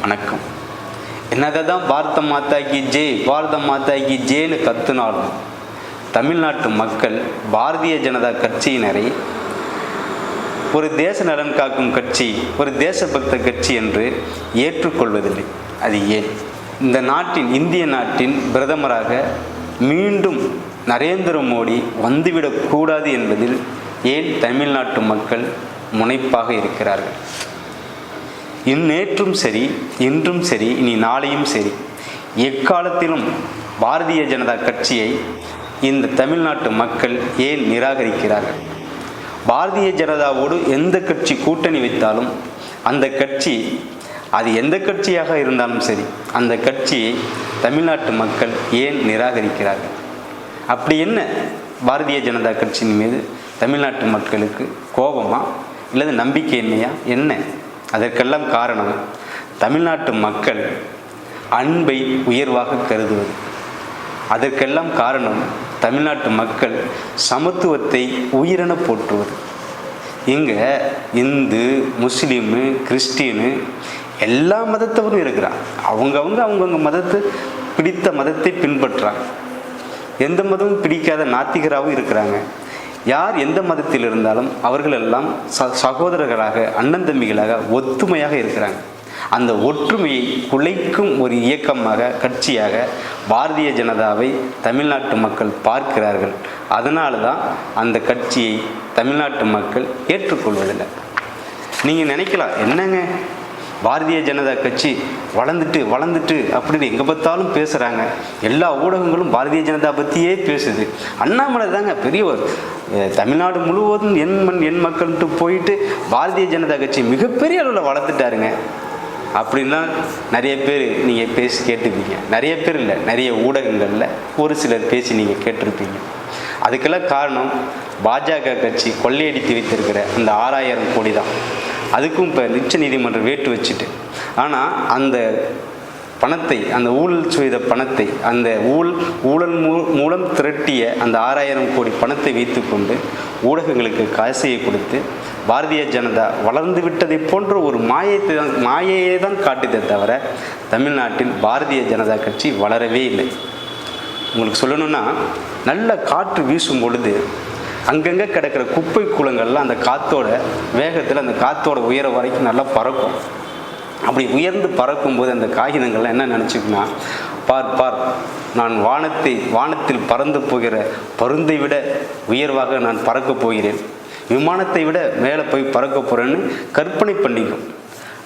வணக்கம். என்னதான் பாரத மாதாக்கு ஜெய் பாரத மாதாக்கு ஜெய்னு கத்துனாலும் தமிழ்நாட்டு மக்கள் பாரதிய ஜனதா கட்சியினரை ஒரு தேச நலன் காக்கும் கட்சி, ஒரு தேசபக்த கட்சி என்று ஏற்றுக்கொள்வதில்லை. அது ஏன்? இந்த நாட்டின், இந்திய நாட்டின் பிரதமராக மீண்டும் நரேந்திர மோடி வந்துவிடக்கூடாது என்பதில் ஏன் தமிழ்நாட்டு மக்கள் முனைப்பாக இருக்கிறார்கள்? நேற்றும் சரி, இன்றும் சரி, இனி நாளையும் சரி, எக்காலத்திலும் பாரதிய ஜனதா கட்சியை இந்த தமிழ்நாட்டு மக்கள் ஏன் நிராகரிக்கிறார்கள்? பாரதிய ஜனதாவோடு எந்த கட்சி கூட்டணி வைத்தாலும் அந்த கட்சி, அது எந்த கட்சியாக இருந்தாலும் சரி, அந்த கட்சியை தமிழ்நாட்டு மக்கள் ஏன் நிராகரிக்கிறார்கள்? அப்படி என்ன பாரதிய ஜனதா கட்சியின் மீது தமிழ்நாட்டு மக்களுக்கு கோபமா இல்லது நம்பிக்கையின்மையா என்ன? அதற்கெல்லாம் காரணம் தமிழ்நாட்டு மக்கள் அன்பை உயர்வாக கருதுவது. அதற்கெல்லாம் காரணம் தமிழ்நாட்டு மக்கள் சமத்துவத்தை உயிரென போற்றுவது. இங்கே இந்து, முஸ்லீமு, கிறிஸ்டினு எல்லா மதத்தவரும் இருக்கிறாங்க. அவங்கவுங்க மதத்தை, பிடித்த மதத்தை பின்பற்றுறாங்க. எந்த மதமும் பிடிக்காத நாத்திகராகவும் இருக்கிறாங்க. யார் எந்த மதத்தில் இருந்தாலும் அவர்கள் எல்லாம் சகோதரர்களாக, அண்ணன் தம்பிகளாக, ஒத்துமையாக இருக்கிறாங்க. அந்த ஒற்றுமையை குலைக்கும் ஒரு இயக்கமாக, கட்சியாக பாரதிய ஜனதாவை தமிழ்நாட்டு மக்கள் பார்க்கிறார்கள். அதனால தான் அந்த கட்சியை தமிழ்நாட்டு மக்கள் ஏற்றுக்கொள்வதில்லை. நீங்கள் நினைக்கலாம், என்னங்க பாரதிய ஜனதா கட்சி வளர்ந்துட்டு அப்படின்னு எங்கே பார்த்தாலும் பேசுகிறாங்க, எல்லா ஊடகங்களும் பாரதிய ஜனதா பற்றியே பேசுது, அண்ணாமலை தாங்க பெரியவர், தமிழ்நாடு முழுவதும் என் மக்கள்கிட்ட போயிட்டு பாரதிய ஜனதா கட்சி மிகப்பெரிய அளவில் வளர்த்துட்டாருங்க அப்படின்லாம் நிறைய பேர் நீங்கள் பேசி கேட்டிருப்பீங்க. நிறைய பேர் இல்லை, நிறைய ஊடகங்களில் ஒரு சிலர் பேசி நீங்கள் கேட்டிருப்பீங்க. அதுக்கெல்லாம் காரணம் பாஜக கட்சி கொள்ளையடித்து வைத்திருக்கிற அந்த 6000 கோடி தான். அதுக்கும் இப்போ உச்ச நீதிமன்றம் வேட்டு வச்சுட்டு, ஆனால் அந்த பணத்தை, அந்த ஊழல் செய்த பணத்தை, அந்த ஊழல் மூலம் திரட்டிய அந்த 6000 கோடி பணத்தை வைத்து கொண்டு ஊடகங்களுக்கு காசையை கொடுத்து பாரதிய ஜனதா வளர்ந்து விட்டதை போன்ற ஒரு மாயையை தான் காட்டுதே தவிர தமிழ்நாட்டில் பாரதிய ஜனதா கட்சி வளரவே இல்லை. உங்களுக்கு சொல்லணும்னா, நல்ல காற்று வீசும் பொழுது அங்கங்கே கிடக்கிற குப்பை கூலங்கள்லாம் அந்த காற்றோட வேகத்தில், அந்த காற்றோட உயரம் வரைக்கும் நல்லா பறக்கும். அப்படி உயர்ந்து பறக்கும்போது அந்த காகிதங்கள்லாம் என்ன நினச்சிக்குன்னா, பார் நான் வானத்தில் பறந்து போகிற பருந்தை விட உயர்வாக நான் பறக்கப் போகிறேன், விமானத்தை விட மேலே போய் பறக்க போகிறேன்னு கற்பனை பண்ணிக்கும்.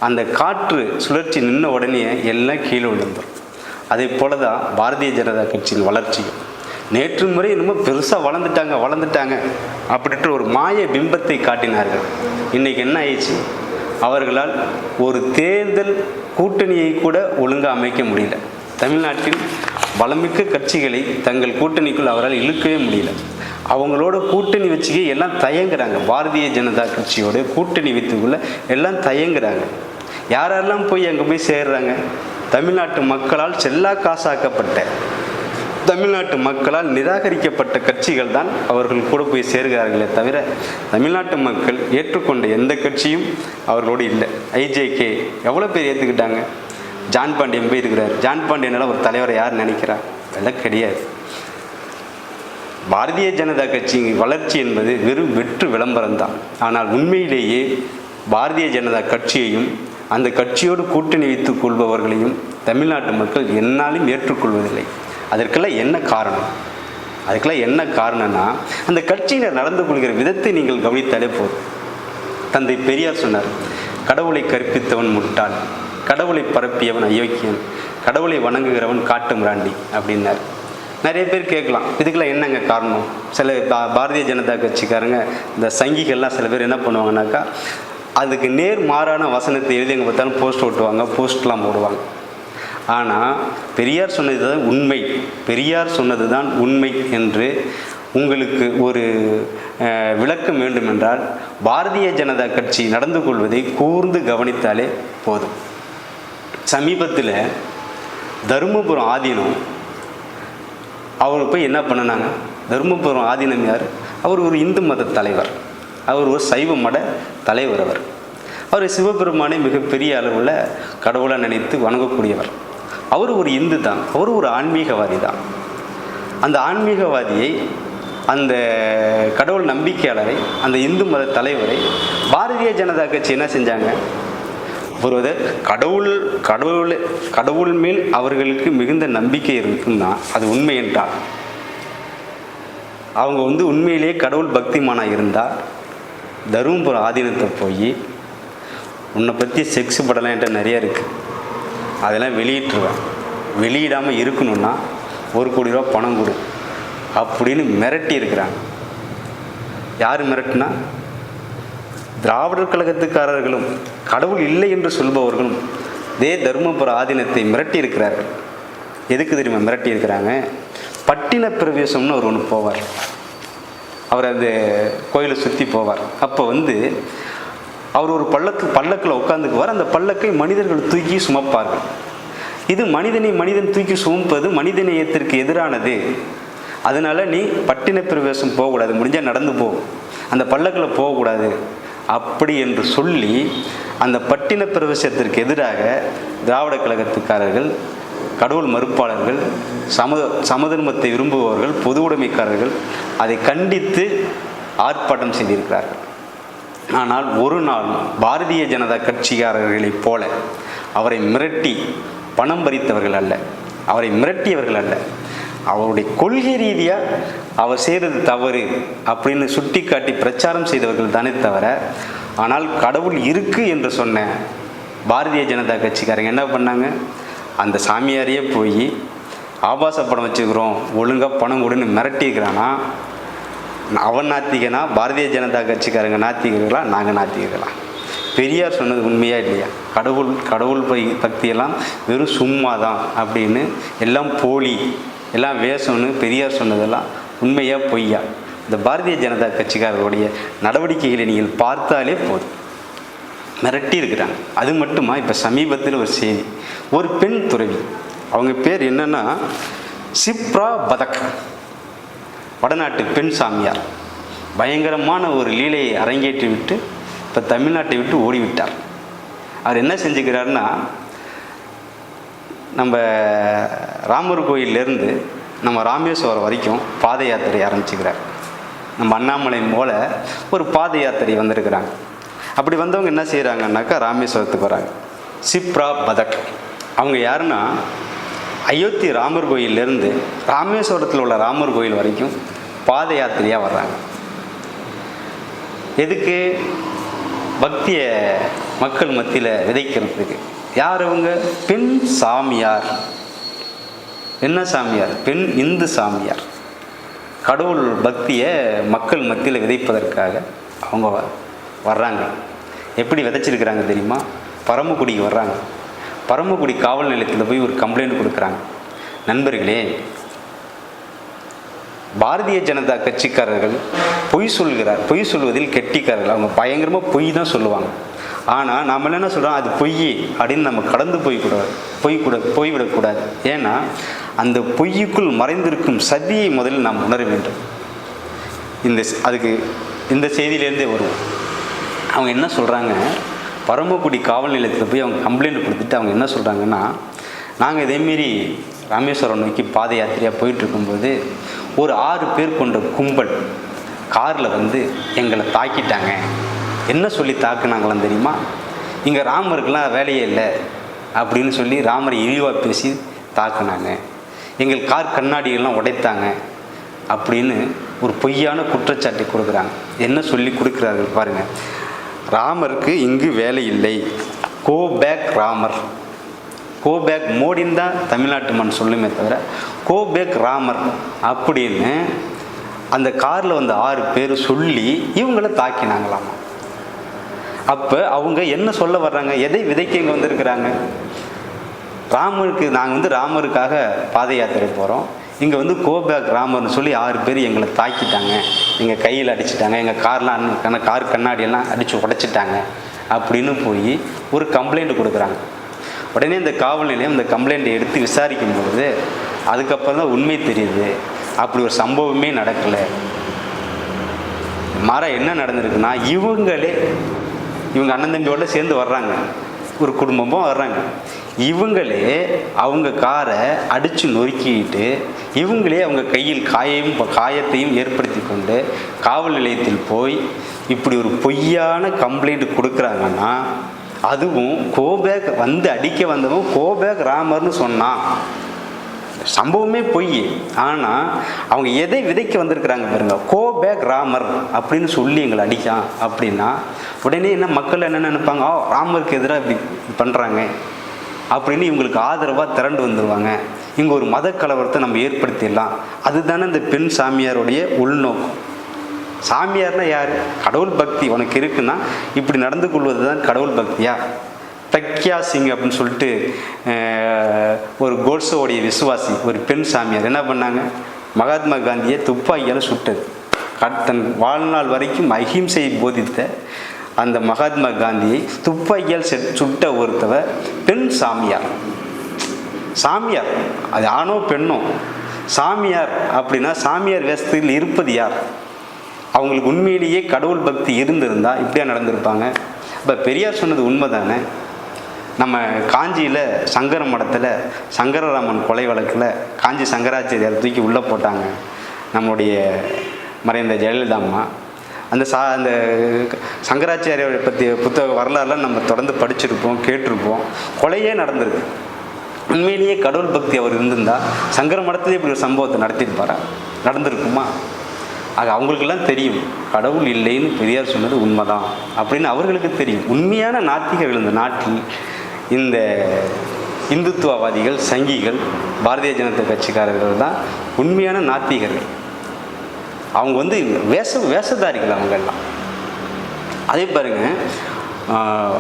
அந்த காற்று சுழற்சி நின்ன உடனே எல்லாம் கீழே விழுந்துடும். அதே போல தான் பாரதிய ஜனதா கட்சியின் வளர்ச்சியும். நேற்று முறை இன்னமும் பெருசாக வளர்ந்துட்டாங்க அப்படின்ற ஒரு மாய பிம்பத்தை காட்டினார்கள். இன்றைக்கி என்ன ஆயிடுச்சு? அவர்களால் ஒரு தேர்தல் கூட்டணியை கூட ஒழுங்காக அமைக்க முடியல. தமிழ்நாட்டில் பலமிக்க கட்சிகளை தங்கள் கூட்டணிக்குள் அவரால் இழுக்கவே முடியல. அவங்களோட கூட்டணி வச்சுக்க எல்லாம் தயங்குறாங்க. பாரதிய ஜனதா கட்சியோட கூட்டணி வைத்துக்குள்ள எல்லாம் தயங்குறாங்க. யாரெல்லாம் போய் அங்கே போய் சேர்றாங்க? தமிழ்நாட்டு மக்களால் செல்லா காசாக்கப்பட்ட, தமிழ்நாட்டு மக்களால் நிராகரிக்கப்பட்ட கட்சிகள் தான் அவர்கள் கூட போய் சேர்கிறார்களே தவிர தமிழ்நாட்டு மக்கள் ஏற்றுக்கொண்ட எந்த கட்சியும் அவர்களோடு இல்லை. ஐஜேகே எவ்வளோ பேர் ஏற்றுக்கிட்டாங்க? ஜான் பாண்டியன் போய் இருக்கிறார். ஜான் பாண்டியனால் ஒரு தலைவரை யார் நினைக்கிறா? அதெல்லாம் கிடையாது. பாரதிய ஜனதா கட்சியின் வளர்ச்சி என்பது வெறும் வெற்று விளம்பரம்தான். ஆனால் உண்மையிலேயே பாரதிய ஜனதா கட்சியையும் அந்த கட்சியோடு கூட்டணி வைத்துக் கொள்பவர்களையும் தமிழ்நாட்டு மக்கள் என்னாலும் ஏற்றுக்கொள்வதில்லை. அதற்கெல்லாம் என்ன காரணம்? அதுக்கெல்லாம் என்ன காரணம்னா, அந்த கட்சியினர் நடந்து கொள்கிற விதத்தை நீங்கள் கவனித்தாலே போதும். தந்தை பெரியார் சொன்னார், கடவுளை கற்பித்தவன் முட்டாள், கடவுளை பரப்பியவன் அயோக்கியன், கடவுளை வணங்குகிறவன் காட்டு மிராண்டி அப்படின்னார். நிறைய பேர் கேட்கலாம், இதுக்கெல்லாம் என்னங்க காரணம்? சில பாரதிய ஜனதா கட்சிக்காரங்க, இந்த சங்கிகள்லாம் சில பேர் என்ன பண்ணுவாங்கனாக்கா, அதுக்கு நேர் மாறான வசனத்தை எழுதி எங்கே பார்த்தாலும் போஸ்ட் ஓட்டுவாங்க, போஸ்ட்லாம் போடுவாங்க. ஆனால் பெரியார் சொன்னது தான் உண்மை, பெரியார் சொன்னது தான் உண்மை என்று உங்களுக்கு ஒரு விளக்கம் வேண்டுமென்றால் பாரதிய ஜனதா கட்சி நடந்து கொள்வதை கூர்ந்து கவனித்தாலே போதும். சமீபத்தில் தருமபுரம் ஆதீனம் அவர் போய் என்ன பண்ணினாங்க? தருமபுரம் ஆதீனம் யார்? அவர் ஒரு இந்து மத தலைவர், அவர் ஒரு சைவ மட தலைவர். அவர் சிவபெருமானை மிகப்பெரிய அளவில் கடவுளாக நினைத்து வணங்கக்கூடியவர். அவர் ஒரு இந்து தான், அவர் ஒரு ஆன்மீகவாதி தான். அந்த ஆன்மீகவாதியை, அந்த கடவுள் நம்பிக்கையாளரை, அந்த இந்து மத தலைவரை பாரதிய ஜனதா கட்சி என்ன செஞ்சாங்க? ஒரு கடவுள் மேல் அவர்களுக்கு மிகுந்த நம்பிக்கை இருக்குன்னா அது உண்மை என்றால், அவங்க உண்மையிலேயே கடவுள் பக்திமானாக இருந்தால் தருமபுரம் ஆதீனத்தை போய் உன்னை பற்றி செக்ஸ் படலாம் என்கிட்ட நிறைய இருக்குது, அதெல்லாம் வெளியிட்டுருவேன், வெளியிடாமல் இருக்கணும்னா 1 கோடி ரூபா பணம் கொடு அப்படின்னு மிரட்டி இருக்கிறாங்க. யார் மிரட்டினா? திராவிடர் கழகத்துக்காரர்களும் கடவுள் இல்லை என்று சொல்பவர்களும் தருமபுர ஆதீனத்தை மிரட்டி இருக்கிறார்கள். எதுக்கு தெரியுமா மிரட்டி இருக்கிறாங்க? பட்டின பிரவேசம்னு அவர் ஒன்று போவார், அவர் அந்த கோயிலை சுற்றி போவார். அப்போ அவர் ஒரு பல்லக்கில் உட்காந்துக்குவார். அந்த பல்லக்கை மனிதர்கள் தூக்கி சுமப்பார்கள். இது மனிதன் தூக்கி சுமப்பது மனிதநேயத்திற்கு எதிரானது. அதனால நீ பட்டின பிரவேசம் போகக்கூடாது, முடிஞ்சால் நடந்து போ, அந்த பல்லக்கில் போகக்கூடாது அப்படி என்று சொல்லி அந்த பட்டின பிரவேசத்திற்கு எதிராக திராவிட கழகத்துக்காரர்கள், கடவுள் மறுப்பாளர்கள், சமதர்மத்தை விரும்புபவர்கள், பொது உடைமைக்காரர்கள் அதை கண்டித்து ஆர்ப்பாட்டம் செய்திருக்கிறார்கள். ஆனால் ஒரு நாள் பாரதிய ஜனதா கட்சிக்காரர்களைப் போல அவரை மிரட்டி பணம் பறித்தவர்கள் அல்ல, அவரை மிரட்டியவர்கள் அல்ல, அவருடைய கொள்கை ரீதியாக அவர் செய்கிறது தவறு அப்படின்னு சுட்டி காட்டி பிரச்சாரம் செய்தவர்கள் தானே தவிர, ஆனால் கடவுள் இருக்குது என்று சொன்ன பாரதிய ஜனதா கட்சிக்காரங்க என்ன பண்ணாங்க? அந்த சாமியாரையே போய் ஆபாச படம் வச்சுக்கிறோம், ஒழுங்காக பணம் கொடுன்னு மிரட்டிக்கிறானா? அவன் நாத்திகனா? பாரதிய ஜனதா கட்சிக்காரங்க நாத்திகர்களா? நாங்கள் நாத்திகர்களா? பெரியார் சொன்னது உண்மையா இல்லையா? கடவுள் பக்தியெல்லாம் வெறும் சும்மா தான் அப்படின்னு, எல்லாம் போலி, எல்லாம் வேஷம்னு பெரியார் சொன்னதெல்லாம் உண்மையா பொய்யா? இந்த பாரதிய ஜனதா கட்சிக்காரர்களுடைய நடவடிக்கைகளை நீங்கள் பார்த்தாலே போதும், மிரட்டி இருக்கிறாங்க. அது மட்டுமா? இப்போ சமீபத்தில் ஒரு செய்தி, ஒரு பெண் துறவி, அவங்க பேர் என்னன்னா சிப்ரா பதக், வடநாட்டு பெண் சாமியார், பயங்கரமான ஒரு லீலையை அரங்கேற்றி விட்டு இப்போ தமிழ்நாட்டை விட்டு ஓடிவிட்டார். அவர் என்ன செஞ்சுக்கிறாருன்னா, நம்ம ராமர் கோயிலேருந்து நம்ம ராமேஸ்வரம் வரைக்கும் பாத யாத்திரை ஆரம்பிச்சுக்கிறார். நம்ம அண்ணாமலை போல ஒரு பாத யாத்திரை வந்திருக்கிறாங்க. அப்படி வந்தவங்க என்ன செய்கிறாங்கன்னாக்கா ராமேஸ்வரத்துக்கு வராங்க. சிப்ரா பதக் அவங்க யாருன்னா, அயோத்தி ராமர் கோயிலேருந்து ராமேஸ்வரத்தில் உள்ள ராமர் கோயில் வரைக்கும் பாத யாத்திரையாக வர்றாங்க. எதுக்கு? பக்தியை மக்கள் மத்தியில் விதைக்கிறதுக்கு. யார் அவங்க? பெண் சாமியார். என்ன சாமியார்? பெண் இந்து சாமியார். கடவுள் பக்தியை மக்கள் மத்தியில் விதைப்பதற்காக அவங்க வர்றாங்க. எப்படி விதைச்சிருக்கிறாங்க தெரியுமா? பரமக்குடிக்கு வர்றாங்க. பரமக்குடி காவல் நிலையத்தில் போய் ஒரு கம்ப்ளைண்ட் கொடுக்குறாங்க. நண்பர்களே, பாரதிய ஜனதா கட்சிக்காரர்கள் பொய் சொல்வதில் கெட்டிக்காரர்கள். அவங்க பயங்கரமாக பொய் தான் சொல்லுவாங்க. ஆனால் நம்ம என்ன சொல்கிறோம்? அது பொய் அப்படின்னு நம்ம கடந்து போய்விடக்கூடாது. ஏன்னா அந்த பொய்யுக்குள் மறைந்திருக்கும் சதியை முதலில் நாம் உணர வேண்டும். இந்த செய்தியிலேருந்தே வருவோம். அவங்க என்ன சொல்கிறாங்க? பரமக்குடி காவல் நிலையத்தில் போய் அவங்க கம்ப்ளைண்ட் கொடுத்துட்டு அவங்க என்ன சொல்கிறாங்கன்னா, நாங்கள் இதேமாரி ராமேஸ்வரம் நோக்கி பாத யாத்திரையாக போயிட்டுருக்கும்போது ஒரு 6 பேர் கொண்ட கும்பல் காரில் எங்களை தாக்கிட்டாங்க. என்ன சொல்லி தாக்குனாங்களாம் தெரியுமா? இங்கே ராமருக்கெல்லாம் வேலையே இல்லை அப்படின்னு சொல்லி ராமரை இழிவாக பேசி தாக்குனாங்க. எங்கள் கார் கண்ணாடிகள்லாம் உடைத்தாங்க அப்படின்னு ஒரு பொய்யான குற்றச்சாட்டை கொடுக்குறாங்க. என்ன சொல்லி கொடுக்குறார்கள் பாருங்கள். ராமருக்கு இங்கு வேலை இல்லை, go back Ramar. Go back மோடின்னு தான் தமிழ்நாட்டு மண் சொல்லுமே தவிர கோ பேக் ராமர் அப்படின்னு அந்த காரில் 6 பேர் சொல்லி இவங்கள தாக்கினாங்களாமா. அப்போ அவங்க என்ன சொல்ல வர்றாங்க? எதை விதைக்க இங்கே வந்திருக்கிறாங்க? ராமருக்கு நாங்கள் ராமருக்காக பாத யாத்திரை போகிறோம், இங்கே கோபேக் ராமர்னு சொல்லி 6 பேர் எங்களை தாக்கிட்டாங்க, எங்கள் கையில் அடிச்சிட்டாங்க, எங்கள் கார் கண்ணாடியெல்லாம் அடித்து உடைச்சிட்டாங்க அப்படின்னு போய் ஒரு கம்ப்ளைண்ட் கொடுக்குறாங்க. உடனே இந்த காவல் நிலையம் இந்த கம்ப்ளைண்ட்டை எடுத்து விசாரிக்கும்பொழுது அதுக்கப்புறம் தான் உண்மை தெரியுது, அப்படி ஒரு சம்பவமே நடக்கலை. மாற என்ன நடந்திருக்குன்னா, இவங்க அண்ணன் தம்பியோட சேர்ந்து வர்றாங்க, ஒரு குடும்பமும் வர்றாங்க. இவங்களே அவங்க காரை அடித்து நொறுக்கிட்டு இவங்களே அவங்க கையில் காயத்தையும் ஏற்படுத்தி கொண்டு காவல் நிலையத்தில் போய் இப்படி ஒரு பொய்யான கம்ப்ளைண்ட் கொடுக்குறாங்கன்னா, அதுவும் கோபேக் வந்து அடிக்க வந்தவன் கோபேக் ராமர்னு சொன்னான். சம்பவமே பொய். ஆனால் அவங்க எதை விதைக்க வந்திருக்கிறாங்க பாருங்க, கோபேக் ராமர் அப்படின்னு சொல்லி எங்களை அடிக்கான் அப்படின்னா உடனே என்ன மக்கள் என்ன நினைப்பாங்க, ராமருக்கு எதிராக இப்படி பண்ணுறாங்க அப்படின்னு இவங்களுக்கு ஆதரவாக திரண்டு வந்துடுவாங்க. இங்கே ஒரு மத கலவரத்தை நம்ம ஏற்படுத்திடலாம். அதுதானே இந்த பெண் சாமியாருடைய உள்நோக்கம். சாமியார்னா யார்? கடவுள் பக்தி உனக்கு இருக்குன்னா இப்படி நடந்து கொள்வது தான் கடவுள் பக்தியா? பிரக்யா சிங் அப்படின்னு சொல்லிட்டு ஒரு கோட்ஸோடைய விசுவாசி ஒரு பெண் சாமியார் என்ன பண்ணாங்க, மகாத்மா காந்தியை துப்பாக்கியால் சுட்டது. தன் வாழ்நாள் வரைக்கும் அஹிம்சையை போதித்த அந்த மகாத்மா காந்தியை துப்பாக்கியால் சுட்ட ஒருத்தவர் பெண் சாமியார். சாமியார் அது ஆணோ பெண்ணோ, சாமியார் அப்படின்னா சாமியார் வேஷத்தில் இருப்பது யார்? அவங்களுக்கு உண்மையிலேயே கடவுள் பக்தி இருந்திருந்தால் இப்படியா நடந்திருப்பாங்க? இப்போ பெரியார் சொன்னது உண்மை தானே. நம்ம காஞ்சியில் சங்கர மடத்தில் சங்கரராமன் கொலை வழக்கில் காஞ்சி சங்கராச்சாரியார் தூக்கி உள்ளே போட்டாங்க நம்முடைய மறைந்த ஜெயலலிதா அம்மா. அந்த சங்கராச்சாரியாரை பற்றி புத்தக வரலாறுலாம் நம்ம தொடர்ந்து படிச்சிருப்போம், கேட்டிருப்போம். கொலையே நடந்திருக்கு. உண்மையிலேயே கடவுள் பக்தி அவர் இருந்திருந்தால் சங்கர மடத்திலே இப்படி ஒரு சம்பவத்தை நடத்தியிருப்பாரா? நடந்திருக்குமா? ஆக அவங்களுக்கெல்லாம் தெரியும் கடவுள் இல்லைன்னு பெரியார் சொன்னது உண்மைதான் அப்படின்னு அவர்களுக்கு தெரியும். உண்மையான நாத்திகர்கள் இந்த நாட்டில் இந்த இந்துத்துவவாதிகள், சங்கிகள், பாரதிய ஜனதா கட்சிக்காரர்கள் தான் உண்மையான நாத்திகர்கள். அவங்க வந்து வேஷதாரிகள் அவங்கெல்லாம். அதே பாருங்க,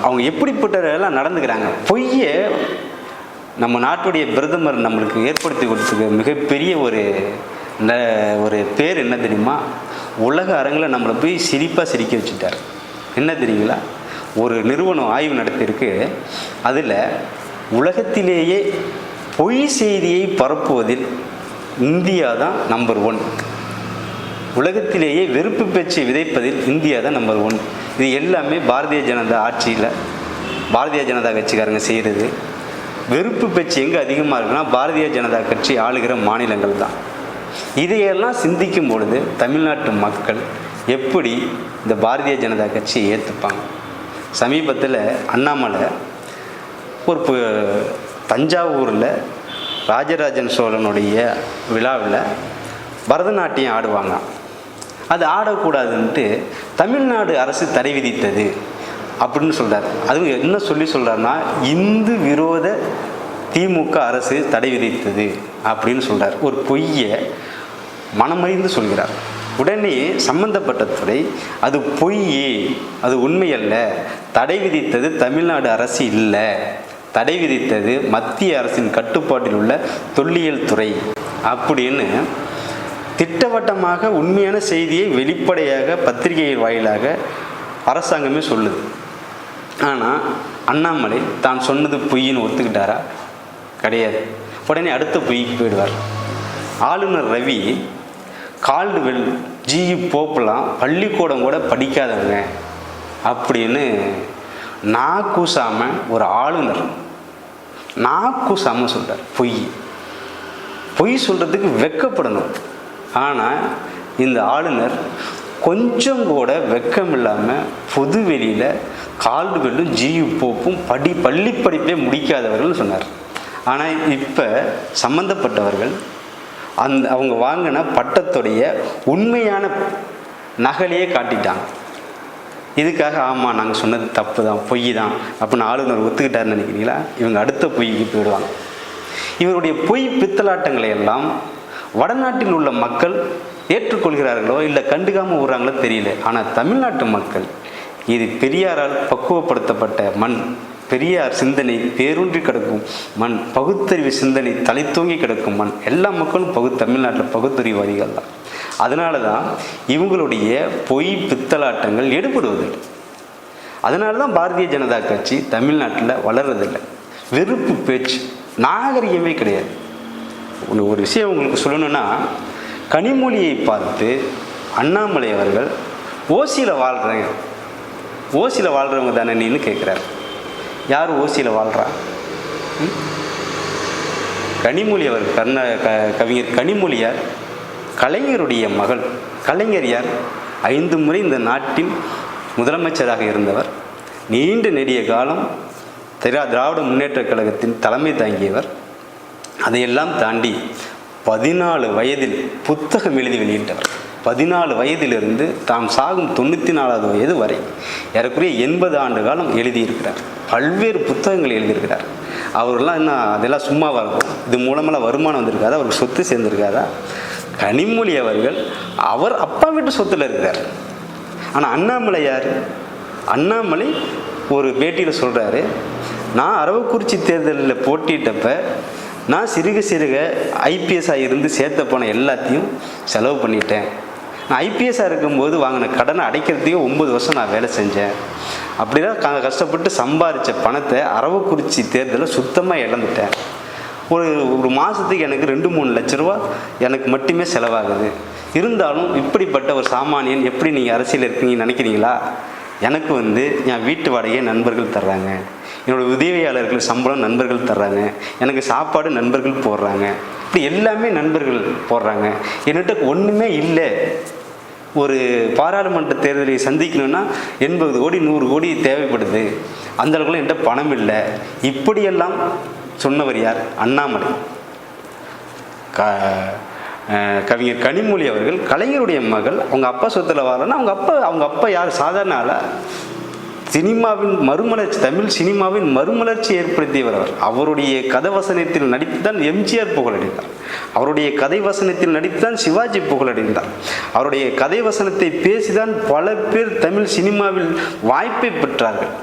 அவங்க எப்படிப்பட்டவரெல்லாம் நடந்துக்கிறாங்க. பொய்யை நம்ம நாட்டுடைய பிரதமர் நம்மளுக்கு ஏற்படுத்தி கொடுத்துக்க மிகப்பெரிய ஒரு பேர் என்ன தெரியுமா? உலக அரங்கில் நம்மளை போய் சிரிக்க வச்சுட்டார். என்ன தெரியுங்களா? ஒரு நிறுவனம் ஆய்வு நடத்தியிருக்கு. அதில் உலகத்திலேயே பொய் செய்தியை பரப்புவதில் இந்தியா தான் நம்பர் 1. உலகத்திலேயே வெறுப்பு பேச்சை விதைப்பதில் இந்தியா தான் நம்பர் 1. இது எல்லாமே பாரதிய ஜனதா ஆட்சியில் பாரதிய ஜனதா கட்சிக்காரங்க செய்கிறது. வெறுப்பு பேச்சு எங்கே அதிகமாக இருக்குன்னா பாரதிய ஜனதா கட்சி ஆளுகிற மாநிலங்கள் தான். இதையெல்லாம் சிந்திக்கும் பொழுது தமிழ்நாட்டு மக்கள் எப்படி இந்த பாரதிய ஜனதா கட்சியை ஏற்றுப்பாங்க? சமீபத்தில் அண்ணாமலை ஒரு தஞ்சாவூரில் ராஜராஜன் சோழனுடைய விழாவில் பரதநாட்டியம் ஆடுவாங்க. அது ஆடக்கூடாதுன்ட்டு தமிழ்நாடு அரசு தடை விதித்தது அப்படின்னு சொல்கிறார். அது என்ன சொல்கிறாருன்னா, இந்து விரோத திமுக அரசு தடை விதித்தது அப்படின்னு சொல்கிறார். ஒரு பொய்யை மனமறிந்து சொல்கிறார். உடனே சம்பந்தப்பட்ட துறை அது பொய், அது உண்மையல்ல, தடை விதித்தது தமிழ்நாடு அரசு இல்லை, தடை விதித்தது மத்திய அரசின் கட்டுப்பாட்டில் உள்ள தொல்லியல் துறை அப்படின்னு திட்டவட்டமாக உண்மையான செய்தியை வெளிப்படையாக பத்திரிகைகள் வாயிலாக அரசாங்கமே சொல்லுது. ஆனால் அண்ணாமலை தான் சொன்னது பொய்ன்னு ஒத்துக்கிட்டாரா? கிடையாது. உடனே அடுத்த பொய்க்கு போயிடுவார். ஆளுநர் ரவி, கால்டுவெல், ஜிஇ போப்பெல்லாம் பள்ளிக்கூடம் கூட படிக்காதவங்க அப்படின்னு நாக்கூசாமல் ஒரு ஆளுநர் நாக்கூசாமல் சொல்கிறார். பொய் சொல்கிறதுக்கு வெட்கப்படணும். ஆனால் இந்த ஆளுநர் கொஞ்சம் கூட வெட்கம் இல்லாமல் பொது வெளியில் கால்டுவெல்லும் ஜிஇ போப்பும் பள்ளி படிப்பே முடிக்காதவர்கள் சொன்னார். ஆனால் இப்போ சம்பந்தப்பட்டவர்கள் அவங்க வாங்கின பட்டத்துடைய உண்மையான நகலையே காட்டிட்டாங்க. இதுக்காக ஆமாம் நாங்கள் சொன்னது தப்பு தான், பொய் தான் அப்படின்னு ஆளுநர் ஒத்துக்கிட்டாருன்னு நினைக்கிறீங்களா? இவங்க அடுத்த பொய்க்கு போயிடுவாங்க. இவருடைய பொய் பித்தலாட்டங்களை எல்லாம் வடநாட்டில் உள்ள மக்கள் ஏற்றுக்கொள்கிறார்களோ இல்லை கண்டுக்காமல் விடுறாங்களோ தெரியல. ஆனால் தமிழ்நாட்டு மக்கள் இது பெரியாரால் பக்குவப்படுத்தப்பட்ட மண், பெரியார் சிந்தனை பேரூன்றி கிடக்கும் மண், பகுத்தறிவு சிந்தனை தலைத்தூங்கி கிடக்கும் மண். எல்லா மக்களும் தமிழ்நாட்டில் பகுத்தறிவாதிகள் தான். அதனால தான் இவங்களுடைய பொய் பித்தலாட்டங்கள் எடுபடுவதில்லை. அதனால தான் பாரதிய ஜனதா கட்சி தமிழ்நாட்டில் வளர்றதில்லை. வெறுப்பு பேச்சு, நாகரிகமே கிடையாது. ஒரு விஷயம் உங்களுக்கு சொல்லணும்னா, கனிமொழியை பார்த்து அண்ணாமலை அவர்கள் ஓசியில் வாழ்கிறேன், ஓசியில் வாழ்கிறவங்க தானே நீன்னு கேட்குறாரு. யார் ஓசியில் வாழ்கிறா? கனிமொழி அவர் கவிஞர் கனிமொழியார் கலைஞருடைய மகள். கலைஞர் யார்? 5 முறை இந்த நாட்டின் முதலமைச்சராக இருந்தவர். நீண்ட நெடிய காலம் திராவிட முன்னேற்றக் கழகத்தின் தலைமை தாங்கியவர். அதையெல்லாம் தாண்டி 14 வயதில் புத்தகம் எழுதி வெளியிட்டவர். 14 வயதிலிருந்து தாம் சாகும் 94வது வயது வரை ஏறக்குறைய 80 ஆண்டு காலம் எழுதியிருக்கிறார். பல்வேறு புத்தகங்கள் எழுதியிருக்கிறார். அவரெல்லாம் என்ன அதெல்லாம் சும்மாவாக இருக்கும்? இது மூலமெல்லாம் வருமானம் வந்திருக்காதா? அவருக்கு சொத்து சேர்ந்துருக்காதா? கனிமொழி அவர்கள் அவர் அப்பா வீட்டு சொத்தில் இருக்கிறார். ஆனால் அண்ணாமலை யார்? அண்ணாமலை ஒரு பேட்டியில் சொல்கிறாரு, நான் அரவக்குறிச்சி தேர்தலில் போட்டிட்டப்ப நான் சிறுக ஐபிஎஸ்ஸாக இருந்து சேர்த்த போன எல்லாத்தையும் செலவு பண்ணிட்டேன். நான் ஐபிஎஸ்ஸாக இருக்கும்போது வாங்கின கடனை அடைக்கிறதுக்கே 9 வருஷம் நான் வேலை செஞ்சேன். அப்படிதான் கஷ்டப்பட்டு சம்பாதிச்ச பணத்தை அரவக்குறிச்சி தேர்தலில் சுத்தமாக இழந்துட்டேன். ஒரு மாதத்துக்கு எனக்கு 2-3 லட்ச ரூபா எனக்கு மட்டுமே செலவாகுது. இருந்தாலும் இப்படிப்பட்ட ஒரு சாமானியன் எப்படி நீங்கள் அரசியல் இருக்கீங்கன்னு நினைக்கிறீங்களா? எனக்கு என் வீட்டு வாடகையை நண்பர்கள் தர்றாங்க, என்னோடய உதவியாளர்களுக்கு சம்பளம் நண்பர்கள் தர்றாங்க, எனக்கு சாப்பாடு நண்பர்கள் போடுறாங்க, இப்படி எல்லாமே நண்பர்கள் போடுறாங்க. என்கிட்ட ஒன்றுமே இல்லை. ஒரு பாராளுமன்ற தேர்தலை சந்திக்கணும்னா 80 கோடி 100 கோடி தேவைப்படுது. அந்தளவுக்குலாம் என்கிட்ட பணம் இல்லை. இப்படியெல்லாம் சொன்னவர் யார்? அண்ணாமலை. கவிஞர் கனிமொழி அவர்கள் கலைஞருடைய மகள். அவங்க அப்பா சொத்தில் வரலன்னா அவங்க அப்பா யார்? சாதாரண ஆளா? சினிமாவின் மறுமலர்ச்சி, தமிழ் சினிமாவின் மறுமலர்ச்சி ஏற்படுத்தியவர் அவர். அவருடைய கதை வசனத்தில் நடித்து தான் எம்ஜிஆர் புகழடைந்தார். அவருடைய கதை வசனத்தில் நடித்து தான் சிவாஜி புகழடைந்தார். அவருடைய கதை வசனத்தை பேசிதான் பல பேர் தமிழ் சினிமாவில் வாய்ப்பை பெற்றார்கள்.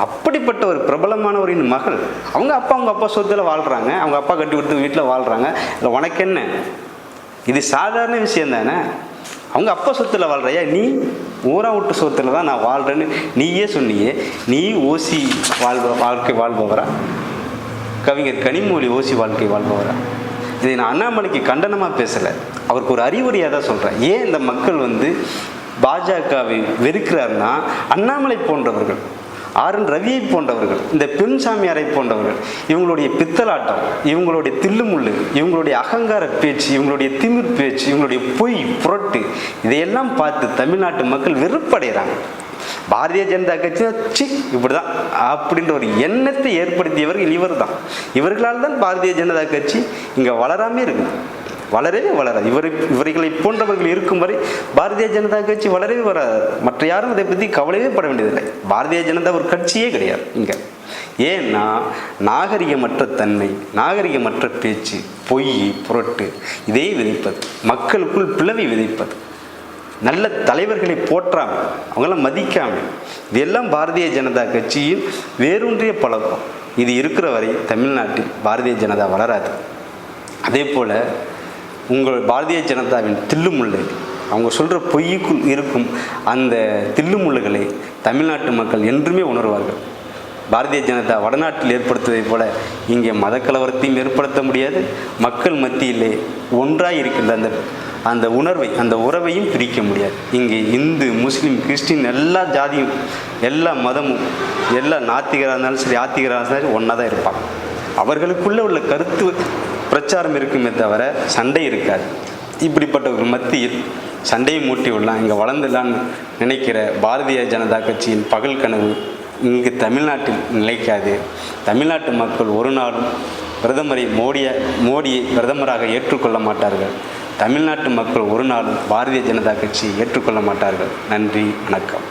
அப்படிப்பட்ட ஒரு பிரபலமானவரின் மகள். அவங்க அப்பா சொத்தில் வாழ்கிறாங்க, அவங்க அப்பா கட்டி கொடுத்து வீட்டில் வாழ்கிறாங்க. இல்லை உனக்கு என்ன? இது சாதாரண விஷயம் தானே. அவங்க அப்பா சொத்தில் வாழ்கிறையா? நீ ஊரா விட்டு சொத்தில் தான் நான் வாழ்கிறேன்னு நீயே சொன்னியே. நீ ஓசி வாழ்க்கை வாழ்பவரா? கவிஞர் கனிமொழி ஓசி வாழ்க்கை வாழ்பவரா? இதை நான் அண்ணாமலைக்கு கண்டனமாக பேசலை, அவருக்கு ஒரு அறிவுரையாக தான் சொல்கிறேன். ஏன் இந்த மக்கள் பாஜகவை வெறுக்கிறார்னா, அண்ணாமலை போன்றவர்கள், ஆர்.என். ரவியை போன்றவர்கள், இந்த பெண் சாமியாரை போன்றவர்கள், இவங்களுடைய பித்தலாட்டம், இவங்களுடைய தில்லுமுள்ளு, இவங்களுடைய அகங்கார பேச்சு, இவங்களுடைய திமிர் பேச்சு, இவங்களுடைய பொய் புரட்டு, இதையெல்லாம் பார்த்து தமிழ்நாட்டு மக்கள் வெறுப்படைகிறாங்க. பாரதிய ஜனதா கட்சி இப்படிதான் அப்படின்ற ஒரு எண்ணத்தை ஏற்படுத்தியவர்கள் இவர் தான். இவர்களால் தான் பாரதிய ஜனதா கட்சி இங்கே வளராமே இருக்குது. வளரவே வளராது. இவர்களை போன்றவர்கள் இருக்கும் வரை பாரதிய ஜனதா கட்சி வளரவே வராது. மற்ற யாரும் இதை பற்றி கவலையே பட வேண்டியதில்லை. பாரதிய ஜனதா ஒரு கட்சியே கிடையாது இங்கே. ஏன்னா நாகரிகமற்ற தன்மை, நாகரிகமற்ற பேச்சு, பொய் புரட்டு, இதை விதைப்பது, மக்களுக்குள் பிளவை விதைப்பது, நல்ல தலைவர்களை போற்றாமல் அவங்களாம் மதிக்காமல், இதெல்லாம் பாரதிய ஜனதா கட்சியின் வேரூன்றிய பழக்கம். இது இருக்கிற வரை தமிழ்நாட்டில் பாரதிய ஜனதா வளராது. அதே போல் உங்கள் பாரதிய ஜனதாவின் தில்லுமுள்ளு, அவங்க சொல்கிற பொய்யுக்குள் இருக்கும் அந்த தில்லுமுள்ளுகளை தமிழ்நாட்டு மக்கள் என்றுமே உணர்வார்கள். பாரதிய ஜனதா வடநாட்டில் ஏற்படுத்துவதை போல இங்கே மத கலவரத்தையும் ஏற்படுத்த முடியாது. மக்கள் மத்தியிலே ஒன்றாக இருக்கின்ற அந்த உணர்வை, அந்த உறவையும் பிரிக்க முடியாது. இங்கே இந்து, முஸ்லீம், கிறிஸ்டின் எல்லா ஜாதியும், எல்லா மதமும், எல்லா நாத்திகராக இருந்தாலும் சரி, ஆத்திகராக இருந்தாலும் சரி ஒன்றா தான் இருப்பாங்க. அவர்களுக்குள்ளே உள்ள கருத்து பிரச்சாரம் இருக்குமே தவிர சண்டை இருக்காது. இப்படிப்பட்ட ஒரு மத்தியில் சண்டையை மூட்டி விடலாம், இங்கே வளர்ந்துடலான்னு நினைக்கிற பாரதிய ஜனதா கட்சியின் பகல் கனவு இங்கு தமிழ்நாட்டில் நிலைக்காது. தமிழ்நாட்டு மக்கள் ஒரு நாளும் பிரதமரை மோடியை பிரதமராக ஏற்றுக்கொள்ள மாட்டார்கள். தமிழ்நாட்டு மக்கள் ஒரு நாளும் பாரதிய ஜனதா கட்சியை ஏற்றுக்கொள்ள மாட்டார்கள். நன்றி, வணக்கம்.